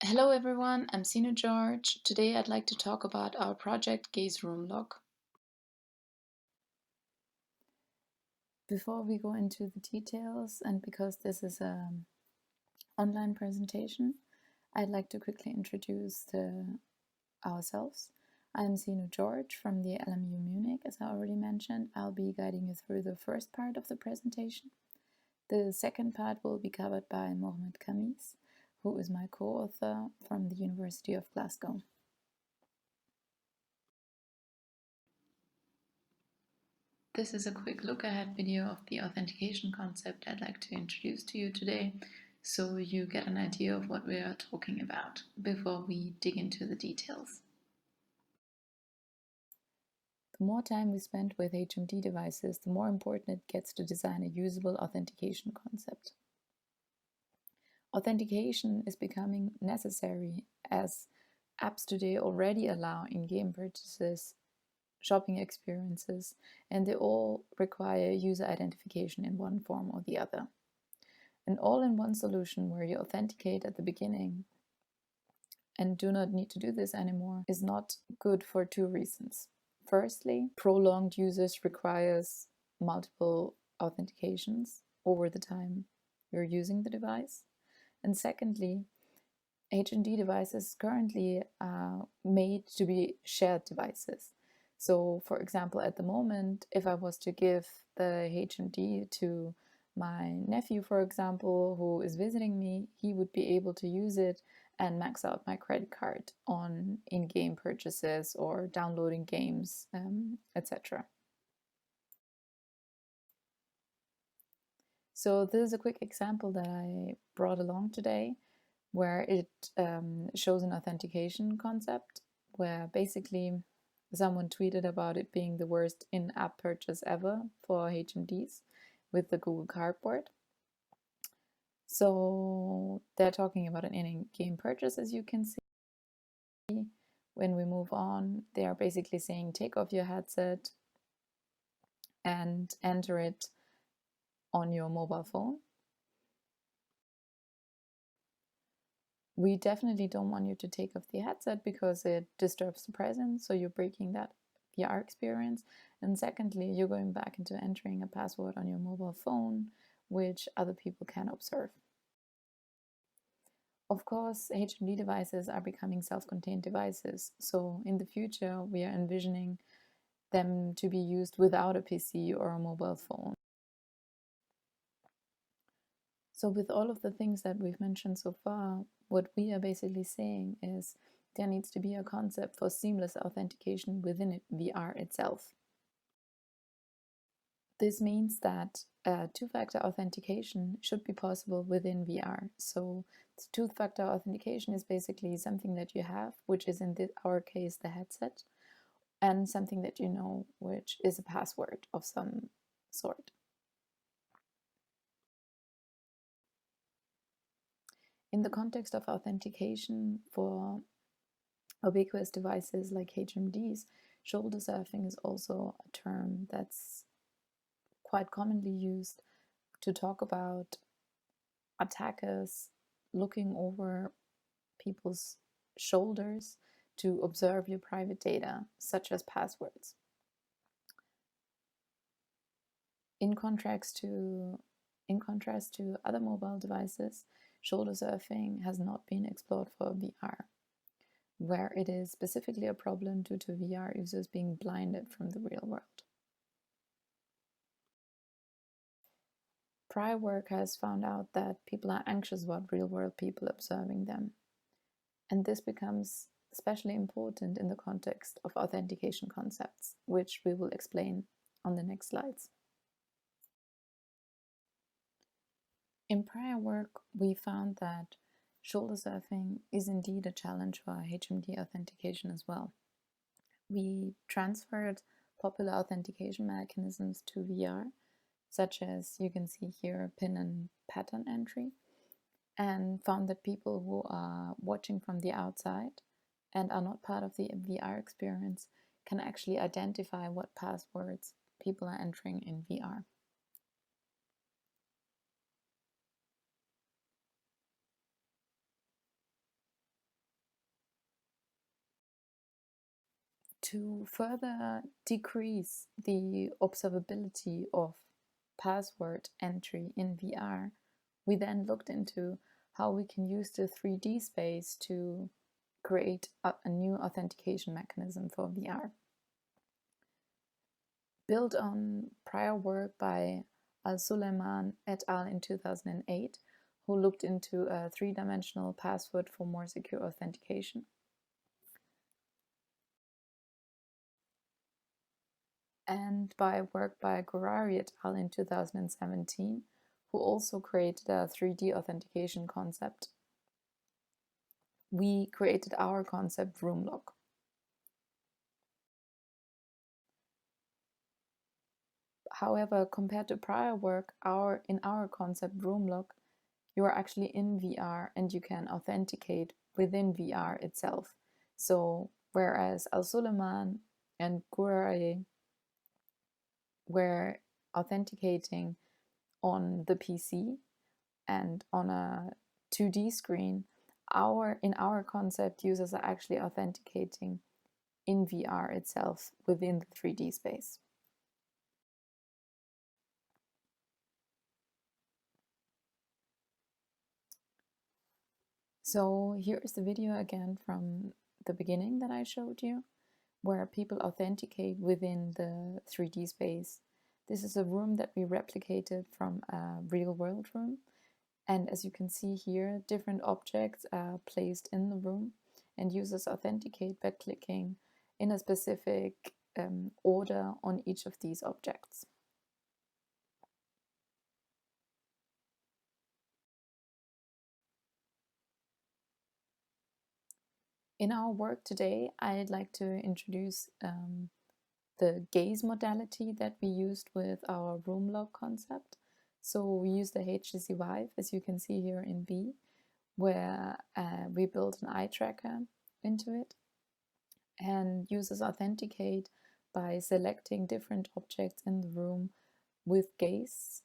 Hello everyone, I'm Sina George. Today I'd like to talk about our project GazeRoomLock. Before we go into the details, and because this is an online presentation, I'd like to quickly introduce ourselves. I'm Sina George from the LMU Munich. As I already mentioned, I'll be guiding you through the first part of the presentation. The second part will be covered by Mohamed Khamis, who is my co-author from the University of Glasgow. This is a quick look ahead video of the authentication concept I'd like to introduce to you today, so you get an idea of what we are talking about before we dig into the details. The more time we spend with HMD devices, the more important it gets to design a usable authentication concept. Authentication is becoming necessary as apps today already allow in-game purchases, shopping experiences, and they all require user identification in one form or the other. An all-in-one solution where you authenticate at the beginning and do not need to do this anymore is not good for two reasons. Firstly, prolonged usage requires multiple authentications over the time you're using the device. And secondly, HMD devices currently are made to be shared devices. So, for example, at the moment, if I was to give the HMD to my nephew, for example, who is visiting me, he would be able to use it and max out my credit card on in-game purchases or downloading games, etc. So this is a quick example that I brought along today, where it shows an authentication concept, where basically someone tweeted about it being the worst in-app purchase ever for HMDs with the Google Cardboard. So they're talking about an in-game purchase, as you can see. When we move on, they are basically saying take off your headset and enter it on your mobile phone. We definitely don't want you to take off the headset because it disturbs the presence, so you're breaking that VR experience. And secondly, you're going back into entering a password on your mobile phone, which other people can observe. Of course, HMD devices are becoming self-contained devices, so in the future we are envisioning them to be used without a PC or a mobile phone. So with all of the things that we've mentioned so far, what we are basically saying is there needs to be a concept for seamless authentication within VR itself. This means that two-factor authentication should be possible within VR. So two-factor authentication is basically something that you have, which is in our case the headset, and something that you know, which is a password of some sort. In the context of authentication for ubiquitous devices like HMDs, shoulder surfing is also a term that's quite commonly used to talk about attackers looking over people's shoulders to observe your private data, such as passwords. In contrast to other mobile devices, shoulder surfing has not been explored for VR, where it is specifically a problem due to VR users being blinded from the real world. Prior work has found out that people are anxious about real-world people observing them, and this becomes especially important in the context of authentication concepts, which we will explain on the next slides. In prior work, we found that shoulder surfing is indeed a challenge for HMD authentication as well. We transferred popular authentication mechanisms to VR, such as you can see here pin and pattern entry, and found that people who are watching from the outside and are not part of the VR experience can actually identify what passwords people are entering in VR. To further decrease the observability of password entry in VR, we then looked into how we can use the 3D space to create a new authentication mechanism for VR. Built on prior work by Al-Suleiman et al. In 2008, who looked into a three-dimensional password for more secure authentication. And by work by Gorari et al. In 2017, who also created a 3D authentication concept. We created our concept GazeRoomLock. However, compared to prior work, in our concept GazeRoomLock, you are actually in VR and you can authenticate within VR itself. So whereas Al-Suleiman and Gorari were authenticating on the PC and on a 2D screen, in our concept, users are actually authenticating in VR itself within the 3D space. So here is the video again from the beginning that I showed you, where people authenticate within the 3D space. This is a room that we replicated from a real world room. And as you can see here, different objects are placed in the room and users authenticate by clicking in a specific order on each of these objects. In our work today, I'd like to introduce the gaze modality that we used with our GazeRoomLock concept. So we used the HTC Vive, as you can see here in B, where we built an eye tracker into it. And users authenticate by selecting different objects in the room with gaze.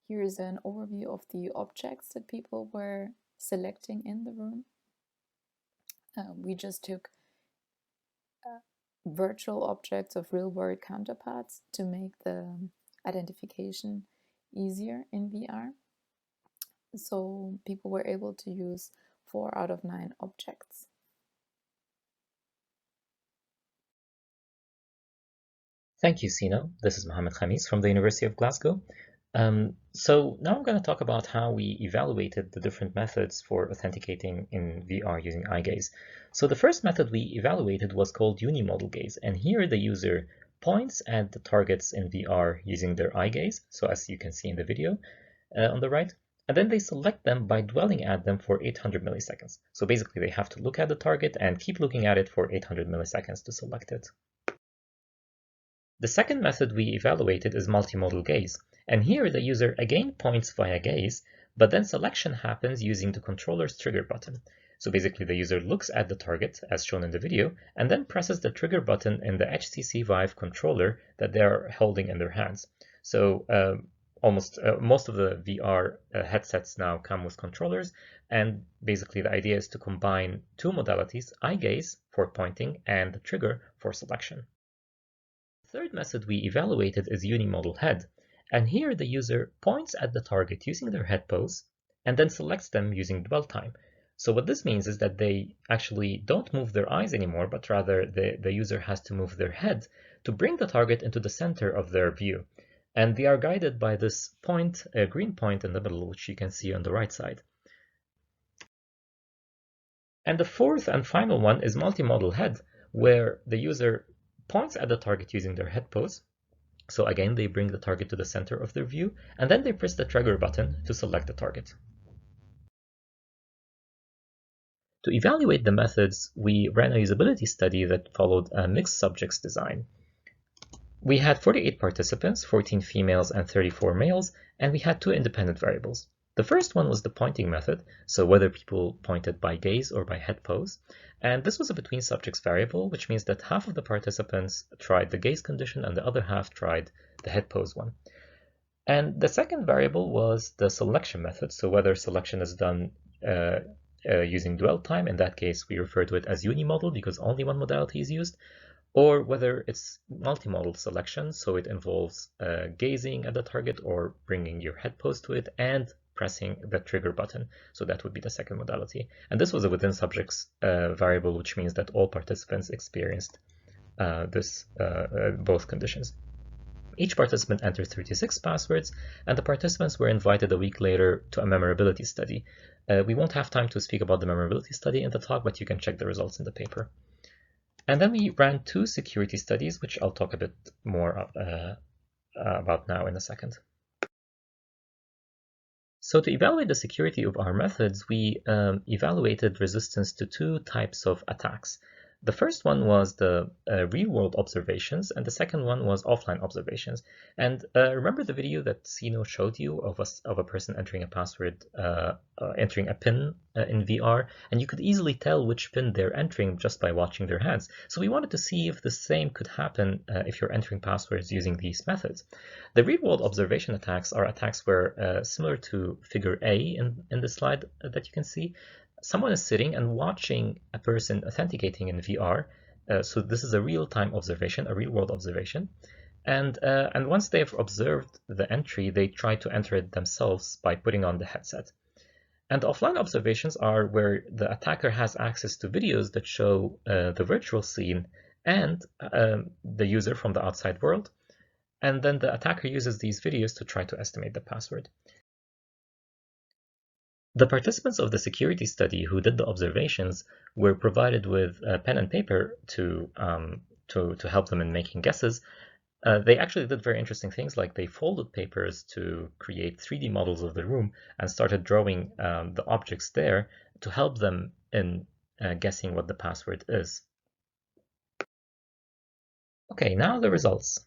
Here is an overview of the objects that people were selecting in the room. We just took virtual objects of real-world counterparts to make the identification easier in VR. So people were able to use 4 out of 9 objects. Thank you, Sino. This is Mohammed Khamis from the University of Glasgow. So now I'm going to talk about how we evaluated the different methods for authenticating in VR using eye gaze. So the first method we evaluated was called unimodal gaze, and here the user points at the targets in VR using their eye gaze, so as you can see in the video on the right, and then they select them by dwelling at them for 800 milliseconds. So basically they have to look at the target and keep looking at it for 800 milliseconds to select it. The second method we evaluated is multimodal gaze, and here the user again points via gaze, but then selection happens using the controller's trigger button. So basically the user looks at the target, as shown in the video, and then presses the trigger button in the HTC Vive controller that they are holding in their hands. So most of the VR headsets now come with controllers, and basically the idea is to combine two modalities, eye gaze for pointing and the trigger for selection. The third method we evaluated is unimodal head, and here the user points at the target using their head pose and then selects them using dwell time. So what this means is that they actually don't move their eyes anymore, but rather the user has to move their head to bring the target into the center of their view. And they are guided by this point, a green point in the middle, which you can see on the right side. And the fourth and final one is multimodal head, where the user points at the target using their head pose. So again, they bring the target to the center of their view, and then they press the trigger button to select the target. To evaluate the methods, we ran a usability study that followed a mixed subjects design. We had 48 participants, 14 females and 34 males, and we had 2 independent variables. The first one was the pointing method, so whether people pointed by gaze or by head pose. And this was a between subjects variable, which means that half of the participants tried the gaze condition and the other half tried the head pose one. And the second variable was the selection method, so whether selection is done using dwell time. In that case, we refer to it as unimodal because only one modality is used, or whether it's multimodal selection, so it involves gazing at the target or bringing your head pose to it and pressing the trigger button. So that would be the second modality. And this was a within subjects variable, which means that all participants experienced both conditions. Each participant entered 36 passwords, and the participants were invited a week later to a memorability study. We won't have time to speak about the memorability study in the talk, but you can check the results in the paper. And then we ran 2 security studies, which I'll talk a bit more about now in a second. So to evaluate the security of our methods, we evaluated resistance to 2 types of attacks. The first one was the real-world observations, and the second one was offline observations. And remember the video that Sino showed you of a person entering a password, entering a PIN in VR, and you could easily tell which PIN they're entering just by watching their hands. So we wanted to see if the same could happen if you're entering passwords using these methods. The real-world observation attacks are attacks where, similar to figure A in the slide that you can see, someone is sitting and watching a person authenticating in VR. So this is a real-time observation, a real-world observation. And once they've observed the entry, they try to enter it themselves by putting on the headset. And offline observations are where the attacker has access to videos that show the virtual scene and the user from the outside world. And then the attacker uses these videos to try to estimate the password. The participants of the security study who did the observations were provided with pen and paper to help them in making guesses. They actually did very interesting things, like they folded papers to create 3D models of the room and started drawing the objects there to help them in guessing what the password is. Okay, now the results.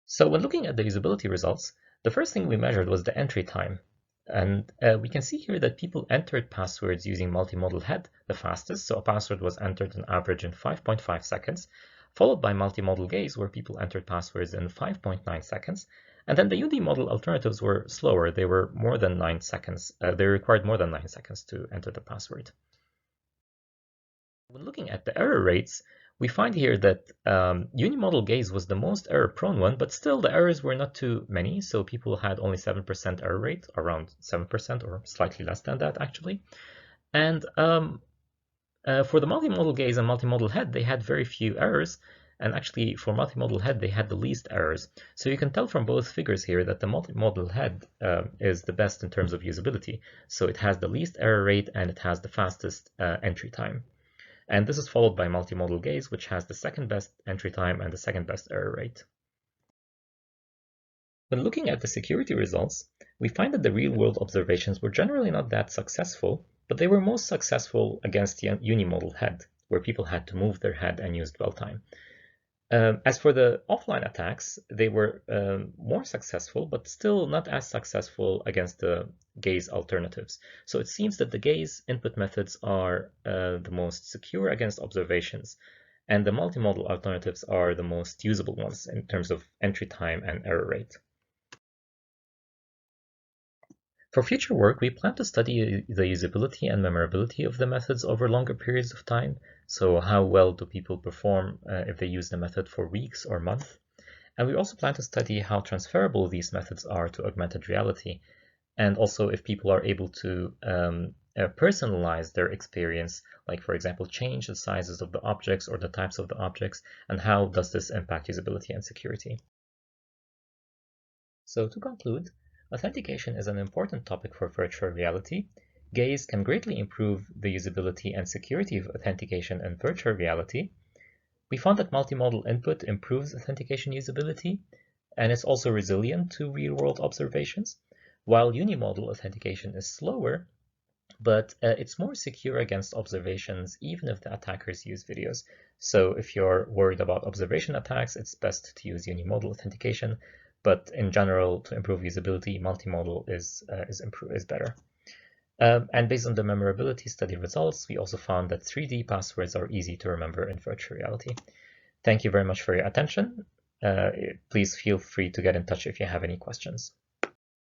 So when looking at the usability results, the first thing we measured was the entry time. And we can see here that people entered passwords using multimodal head the fastest. So a password was entered on average in 5.5 seconds, followed by multimodal gaze, where people entered passwords in 5.9 seconds. And then the unimodal alternatives were slower. They were more than 9 seconds. They required more than 9 seconds to enter the password. When looking at the error rates, we find here that unimodal gaze was the most error-prone one, but still the errors were not too many. So people had only 7% error rate, around 7% or slightly less than that, actually. And for the multimodal gaze and multimodal head, they had very few errors. And actually, for multimodal head, they had the least errors. So you can tell from both figures here that the multimodal head is the best in terms of usability. So it has the least error rate and it has the fastest entry time. And this is followed by multimodal gaze, which has the second best entry time and the second best error rate. When looking at the security results, we find that the real-world observations were generally not that successful, but they were most successful against the unimodal head, where people had to move their head and use dwell time. As for the offline attacks, they were more successful, but still not as successful against the gaze alternatives. So it seems that the gaze input methods are the most secure against observations, and the multimodal alternatives are the most usable ones in terms of entry time and error rate. For future work, we plan to study the usability and memorability of the methods over longer periods of time. So how well do people perform if they use the method for weeks or months? And we also plan to study how transferable these methods are to augmented reality, and also if people are able to personalize their experience, like for example, change the sizes of the objects or the types of the objects, and how does this impact usability and security. So to conclude, authentication is an important topic for virtual reality. Gaze can greatly improve the usability and security of authentication in virtual reality. We found that multimodal input improves authentication usability, and it's also resilient to real-world observations, while unimodal authentication is slower, but it's more secure against observations even if the attackers use videos. So if you're worried about observation attacks, it's best to use unimodal authentication. But in general, to improve usability, multimodal is better. And based on the memorability study results, we also found that 3D passwords are easy to remember in virtual reality. Thank you very much for your attention. Please feel free to get in touch if you have any questions.